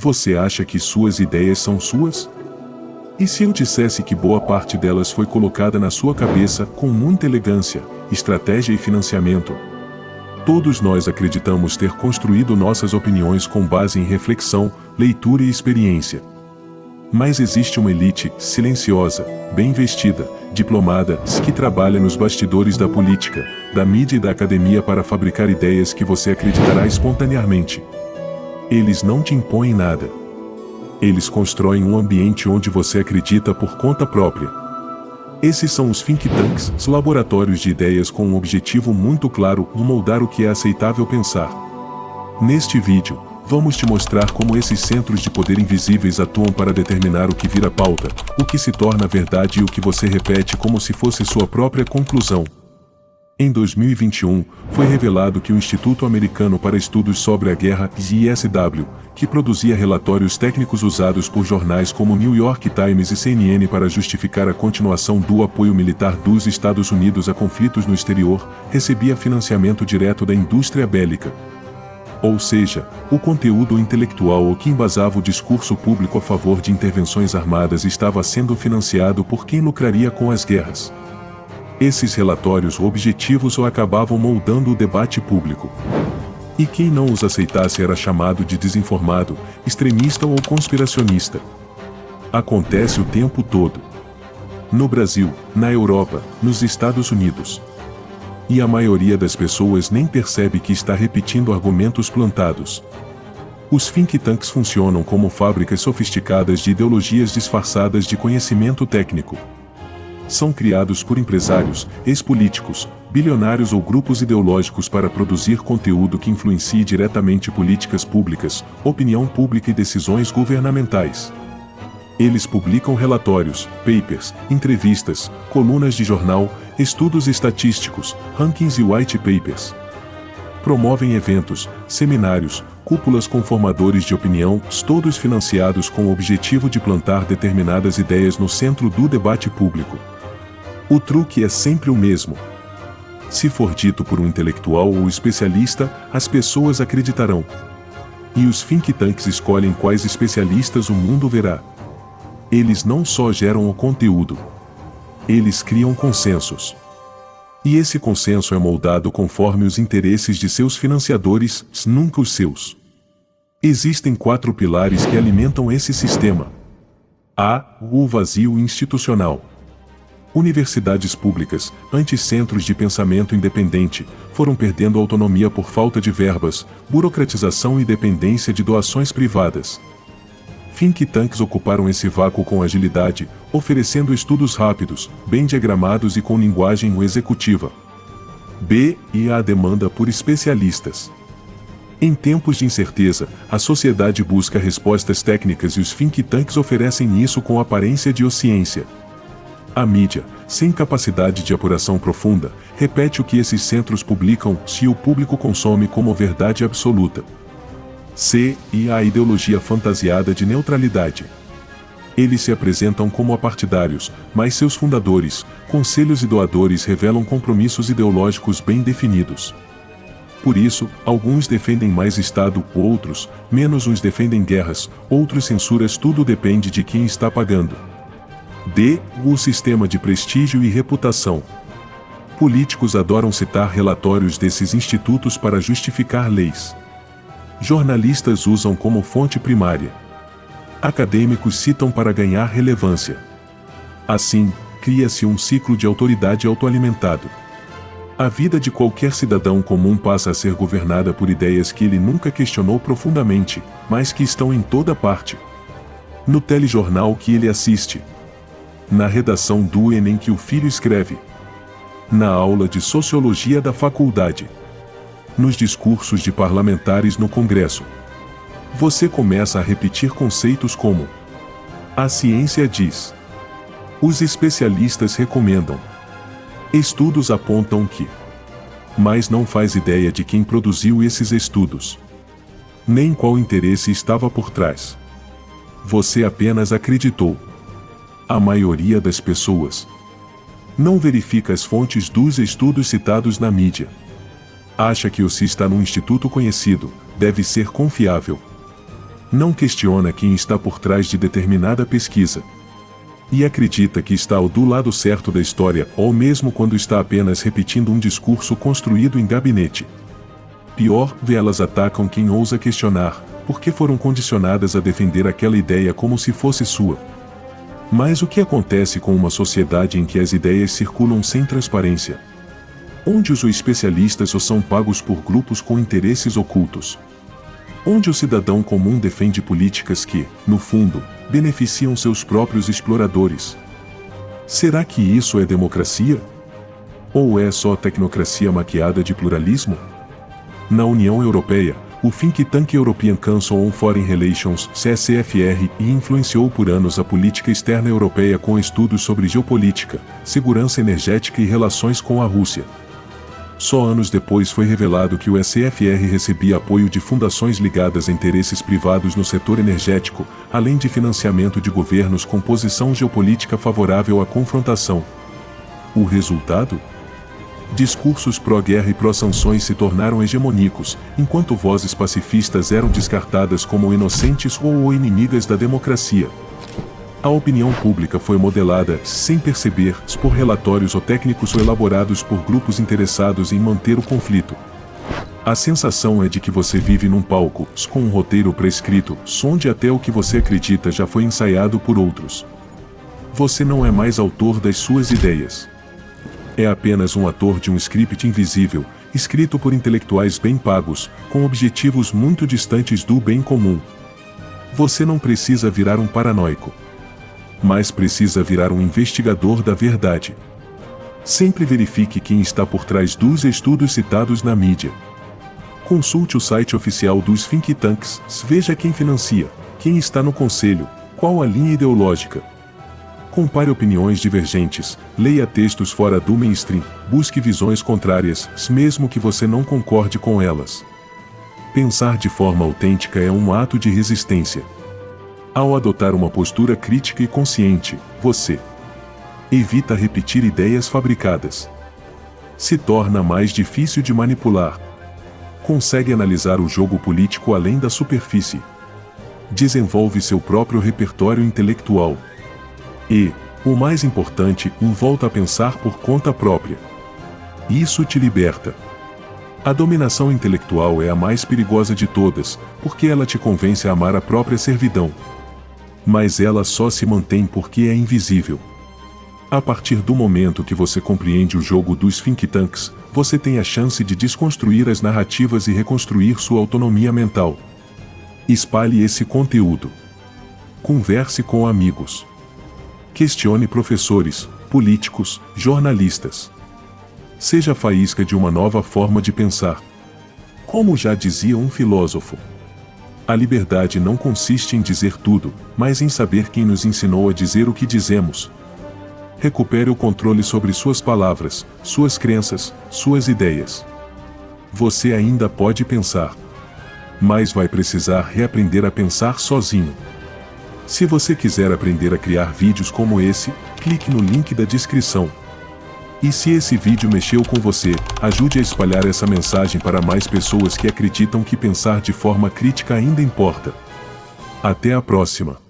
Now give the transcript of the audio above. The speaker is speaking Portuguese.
Você acha que suas ideias são suas? E se eu dissesse que boa parte delas foi colocada na sua cabeça com muita elegância, estratégia e financiamento? Todos nós acreditamos ter construído nossas opiniões com base em reflexão, leitura e experiência. Mas existe uma elite silenciosa, bem vestida, diplomada, que trabalha nos bastidores da política, da mídia e da academia para fabricar ideias que você acreditará espontaneamente. Eles não te impõem nada. Eles constroem um ambiente onde você acredita por conta própria. Esses são os think tanks, os laboratórios de ideias com um objetivo muito claro: moldar o que é aceitável pensar. Neste vídeo, vamos te mostrar como esses centros de poder invisíveis atuam para determinar o que vira pauta, o que se torna verdade e o que você repete como se fosse sua própria conclusão. Em 2021, foi revelado que o Instituto Americano para Estudos sobre a Guerra, ISW, que produzia relatórios técnicos usados por jornais como New York Times e CNN para justificar a continuação do apoio militar dos Estados Unidos a conflitos no exterior, recebia financiamento direto da indústria bélica. Ou seja, o conteúdo intelectual ou que embasava o discurso público a favor de intervenções armadas estava sendo financiado por quem lucraria com as guerras. Esses relatórios objetivos ou acabavam moldando o debate público. E quem não os aceitasse era chamado de desinformado, extremista ou conspiracionista. Acontece o tempo todo. No Brasil, na Europa, nos Estados Unidos. E a maioria das pessoas nem percebe que está repetindo argumentos plantados. Os think tanks funcionam como fábricas sofisticadas de ideologias disfarçadas de conhecimento técnico. São criados por empresários, ex-políticos, bilionários ou grupos ideológicos para produzir conteúdo que influencie diretamente políticas públicas, opinião pública e decisões governamentais. Eles publicam relatórios, papers, entrevistas, colunas de jornal, estudos estatísticos, rankings e white papers. Promovem eventos, seminários, cúpulas com formadores de opinião, todos financiados com o objetivo de plantar determinadas ideias no centro do debate público. O truque é sempre o mesmo. Se for dito por um intelectual ou especialista, as pessoas acreditarão. E os think tanks escolhem quais especialistas o mundo verá. Eles não só geram o conteúdo. Eles criam consensos. E esse consenso é moldado conforme os interesses de seus financiadores, nunca os seus. Existem 4 pilares que alimentam esse sistema. A. O vazio institucional. Universidades públicas, anticentros de pensamento independente, foram perdendo autonomia por falta de verbas, burocratização e dependência de doações privadas. Think tanks ocuparam esse vácuo com agilidade, oferecendo estudos rápidos, bem diagramados e com linguagem executiva. B. E a demanda por especialistas. Em tempos de incerteza, a sociedade busca respostas técnicas e os think tanks oferecem isso com aparência de ciência. A mídia, sem capacidade de apuração profunda, repete o que esses centros publicam se o público consome como verdade absoluta. C. E a ideologia fantasiada de neutralidade. Eles se apresentam como apartidários, mas seus fundadores, conselhos e doadores revelam compromissos ideológicos bem definidos. Por isso, alguns defendem mais Estado, outros, menos. Uns defendem guerras, outros censuras. Tudo depende de quem está pagando. D. O sistema de prestígio e reputação. Políticos adoram citar relatórios desses institutos para justificar leis. Jornalistas usam como fonte primária. Acadêmicos citam para ganhar relevância. Assim, cria-se um ciclo de autoridade autoalimentado. A vida de qualquer cidadão comum passa a ser governada por ideias que ele nunca questionou profundamente, mas que estão em toda parte. No telejornal que ele assiste. Na redação do Enem que o filho escreve. Na aula de sociologia da faculdade. Nos discursos de parlamentares no Congresso. Você começa a repetir conceitos como: a ciência diz. Os especialistas recomendam. Estudos apontam que. Mas não faz ideia de quem produziu esses estudos. Nem qual interesse estava por trás. Você apenas acreditou. A maioria das pessoas não verifica as fontes dos estudos citados na mídia. Acha que se está num instituto conhecido, deve ser confiável. Não questiona quem está por trás de determinada pesquisa. E acredita que está do lado certo da história, ou mesmo quando está apenas repetindo um discurso construído em gabinete. Pior, elas atacam quem ousa questionar, porque foram condicionadas a defender aquela ideia como se fosse sua. Mas o que acontece com uma sociedade em que as ideias circulam sem transparência? Onde os especialistas só são pagos por grupos com interesses ocultos? Onde o cidadão comum defende políticas que, no fundo, beneficiam seus próprios exploradores? Será que isso é democracia? Ou é só tecnocracia maquiada de pluralismo? Na União Europeia, o think tank European Council on Foreign Relations, CSFR, influenciou por anos a política externa europeia com estudos sobre geopolítica, segurança energética e relações com a Rússia. Só anos depois foi revelado que o CSFR recebia apoio de fundações ligadas a interesses privados no setor energético, além de financiamento de governos com posição geopolítica favorável à confrontação. O resultado? Discursos pró-guerra e pró-sanções se tornaram hegemônicos, enquanto vozes pacifistas eram descartadas como inocentes ou inimigas da democracia. A opinião pública foi modelada, sem perceber, por relatórios ou técnicos ou elaborados por grupos interessados em manter o conflito. A sensação é de que você vive num palco, com um roteiro prescrito, onde até o que você acredita já foi ensaiado por outros. Você não é mais autor das suas ideias. É apenas um ator de um script invisível, escrito por intelectuais bem pagos, com objetivos muito distantes do bem comum. Você não precisa virar um paranoico, mas precisa virar um investigador da verdade. Sempre verifique quem está por trás dos estudos citados na mídia. Consulte o site oficial dos think tanks, veja quem financia, quem está no conselho, qual a linha ideológica. Compare opiniões divergentes, leia textos fora do mainstream, busque visões contrárias, mesmo que você não concorde com elas. Pensar de forma autêntica é um ato de resistência. Ao adotar uma postura crítica e consciente, você evita repetir ideias fabricadas. Se torna mais difícil de manipular. Consegue analisar o jogo político além da superfície. Desenvolve seu próprio repertório intelectual. E, o mais importante, volta a pensar por conta própria. Isso te liberta. A dominação intelectual é a mais perigosa de todas, porque ela te convence a amar a própria servidão. Mas ela só se mantém porque é invisível. A partir do momento que você compreende o jogo dos think tanks, você tem a chance de desconstruir as narrativas e reconstruir sua autonomia mental. Espalhe esse conteúdo. Converse com amigos. Questione professores, políticos, jornalistas. Seja a faísca de uma nova forma de pensar. Como já dizia um filósofo, a liberdade não consiste em dizer tudo, mas em saber quem nos ensinou a dizer o que dizemos. Recupere o controle sobre suas palavras, suas crenças, suas ideias. Você ainda pode pensar, mas vai precisar reaprender a pensar sozinho. Se você quiser aprender a criar vídeos como esse, clique no link da descrição. E se esse vídeo mexeu com você, ajude a espalhar essa mensagem para mais pessoas que acreditam que pensar de forma crítica ainda importa. Até a próxima!